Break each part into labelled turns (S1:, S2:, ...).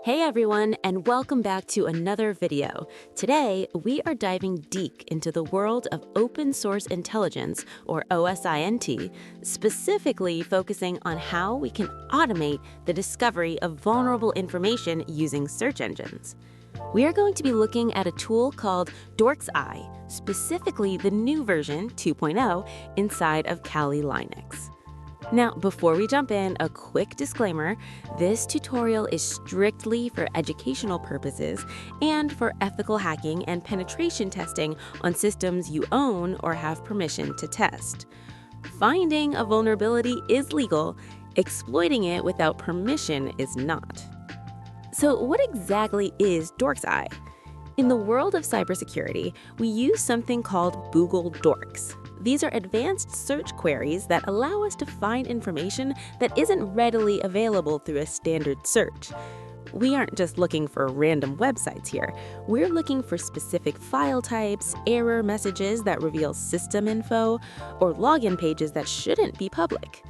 S1: Hey everyone, and welcome back to another video. Today, we are diving deep into the world of open source intelligence, or OSINT, specifically focusing on how we can automate the discovery of vulnerable information using search engines. We are going to be looking at a tool called Dorks Eye, specifically the new version 2.0 inside of Kali Linux. Now, before we jump in, a quick disclaimer: this tutorial is strictly for educational purposes and for ethical hacking and penetration testing on systems you own or have permission to test. Finding a vulnerability is legal, exploiting it without permission is not. So what exactly is Dorks Eye? In the world of cybersecurity, we use something called Google Dorks. These are advanced search queries that allow us to find information that isn't readily available through a standard search. We aren't just looking for random websites here. We're looking for specific file types, error messages that reveal system info, or login pages that shouldn't be public.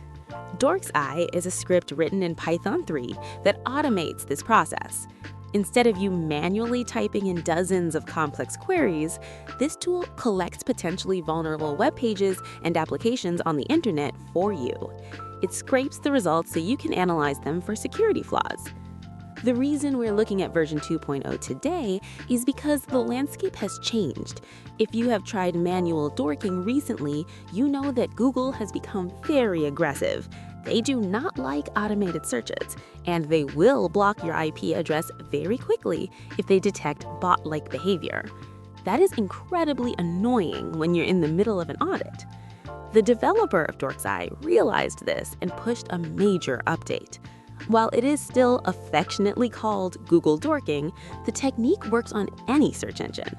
S1: Dorks Eye is a script written in Python 3 that automates this process. Instead of you manually typing in dozens of complex queries, this tool collects potentially vulnerable web pages and applications on the internet for you. It scrapes the results so you can analyze them for security flaws. The reason we're looking at version 2.0 today is because the landscape has changed. If you have tried manual dorking recently, you know that Google has become very aggressive. They do not like automated searches, and they will block your IP address very quickly if they detect bot-like behavior. That is incredibly annoying when you're in the middle of an audit. The developer of Dorks Eye realized this and pushed a major update. While it is still affectionately called Google Dorking, the technique works on any search engine.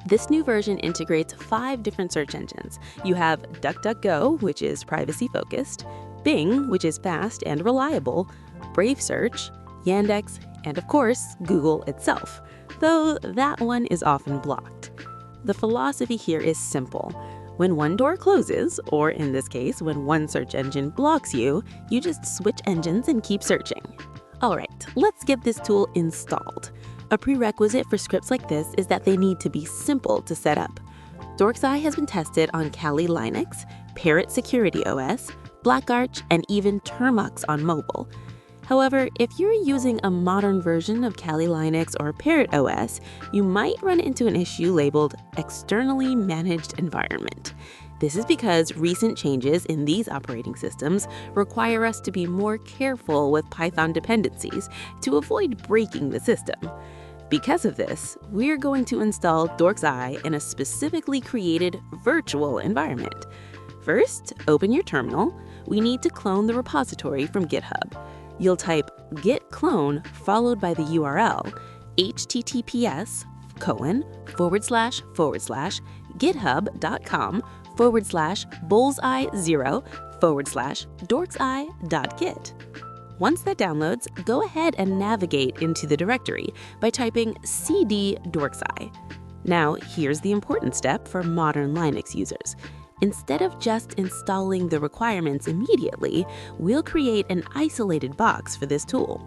S1: This new version integrates 5 different search engines. You have DuckDuckGo, which is privacy-focused, Bing, which is fast and reliable, Brave Search, Yandex, and of course, Google itself, though that one is often blocked. The philosophy here is simple. When one door closes, or in this case, when one search engine blocks you, you just switch engines and keep searching. Alright, let's get this tool installed. A prerequisite for scripts like this is that they need to be simple to set up. Dorks Eye has been tested on Kali Linux, Parrot Security OS, BlackArch, and even Termux on mobile. However, if you're using a modern version of Kali Linux or Parrot OS, you might run into an issue labeled Externally Managed Environment. This is because recent changes in these operating systems require us to be more careful with Python dependencies to avoid breaking the system. Because of this, we're going to install Dorks Eye in a specifically created virtual environment. First, open your terminal. We need to clone the repository from GitHub. You'll type git clone followed by the URL https://github.com/bullseye0/dorkseye.git. Once that downloads, go ahead and navigate into the directory by typing cd dorkseye. Now, here's the important step for modern Linux users. Instead of just installing the requirements immediately, we'll create an isolated box for this tool.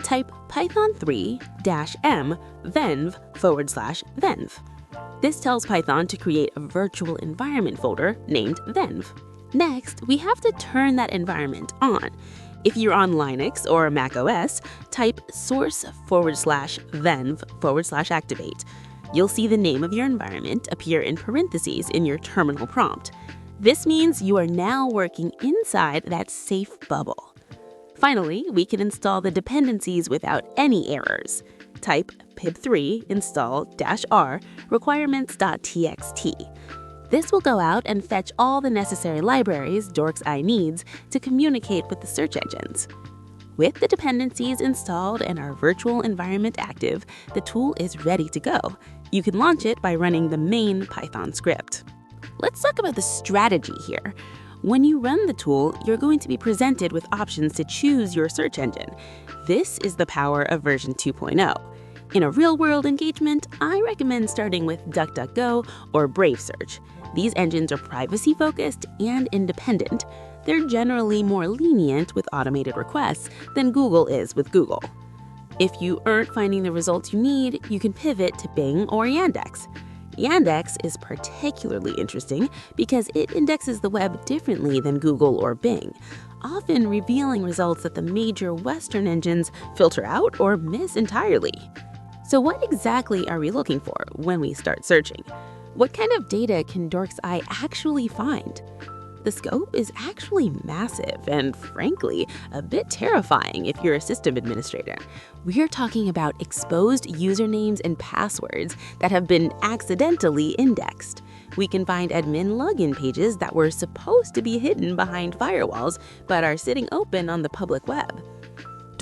S1: Type python 3-m venv/venv. This tells Python to create a virtual environment folder named venv. Next, we have to turn that environment on. If you're on Linux or Mac OS, type source/venv/activate. You'll see the name of your environment appear in parentheses in your terminal prompt. This means you are now working inside that safe bubble. Finally, we can install the dependencies without any errors. Type pip3 install -r requirements.txt. This will go out and fetch all the necessary libraries Dorks Eye needs to communicate with the search engines. With the dependencies installed and our virtual environment active, the tool is ready to go. You can launch it by running the main Python script. Let's talk about the strategy here. When you run the tool, you're going to be presented with options to choose your search engine. This is the power of version 2.0. In a real-world engagement, I recommend starting with DuckDuckGo or Brave Search. These engines are privacy-focused and independent. They're generally more lenient with automated requests than Google is with Google. If you aren't finding the results you need, you can pivot to Bing or Yandex. Yandex is particularly interesting because it indexes the web differently than Google or Bing, often revealing results that the major Western engines filter out or miss entirely. So what exactly are we looking for when we start searching? What kind of data can Dorks Eye actually find? The scope is actually massive and, frankly, a bit terrifying if you're a system administrator. We're talking about exposed usernames and passwords that have been accidentally indexed. We can find admin login pages that were supposed to be hidden behind firewalls but are sitting open on the public web.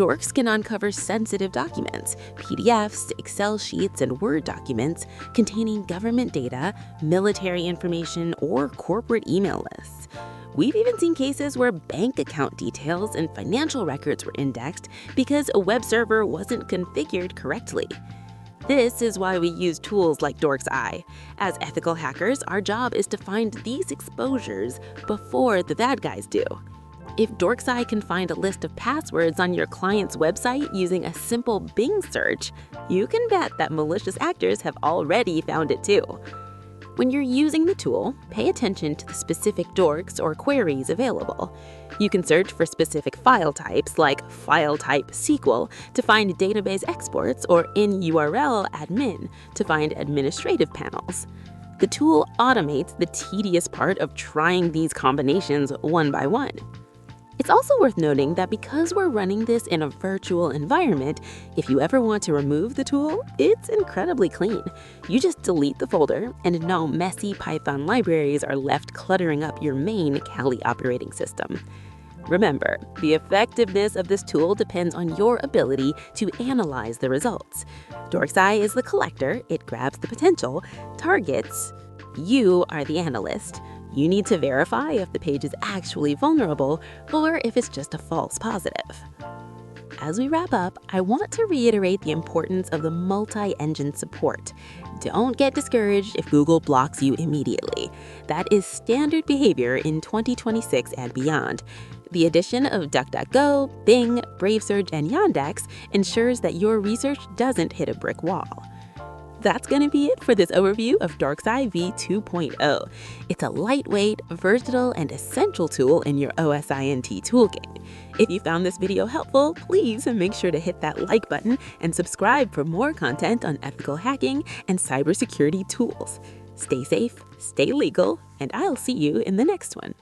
S1: Dorks can uncover sensitive documents, PDFs, Excel sheets, and Word documents containing government data, military information, or corporate email lists. We've even seen cases where bank account details and financial records were indexed because a web server wasn't configured correctly. This is why we use tools like Dorks Eye. As ethical hackers, our job is to find these exposures before the bad guys do. If Dorks Eye can find a list of passwords on your client's website using a simple Bing search, you can bet that malicious actors have already found it too. When you're using the tool, pay attention to the specific dorks or queries available. You can search for specific file types like file type SQL to find database exports or in URL admin to find administrative panels. The tool automates the tedious part of trying these combinations one by one. It's also worth noting that because we're running this in a virtual environment, if you ever want to remove the tool, it's incredibly clean. You just delete the folder, and no messy Python libraries are left cluttering up your main Kali operating system. Remember, the effectiveness of this tool depends on your ability to analyze the results. Dorks Eye is the collector, it grabs the potential, targets. You are the analyst. You need to verify if the page is actually vulnerable or if it's just a false positive. As we wrap up, I want to reiterate the importance of the multi-engine support. Don't get discouraged if Google blocks you immediately. That is standard behavior in 2026 and beyond. The addition of DuckDuckGo, Bing, Brave Search, and Yandex ensures that your research doesn't hit a brick wall. That's going to be it for this overview of Dorks Eye v2.0. It's a lightweight, versatile, and essential tool in your OSINT toolkit. If you found this video helpful, please make sure to hit that like button and subscribe for more content on ethical hacking and cybersecurity tools. Stay safe, stay legal, and I'll see you in the next one.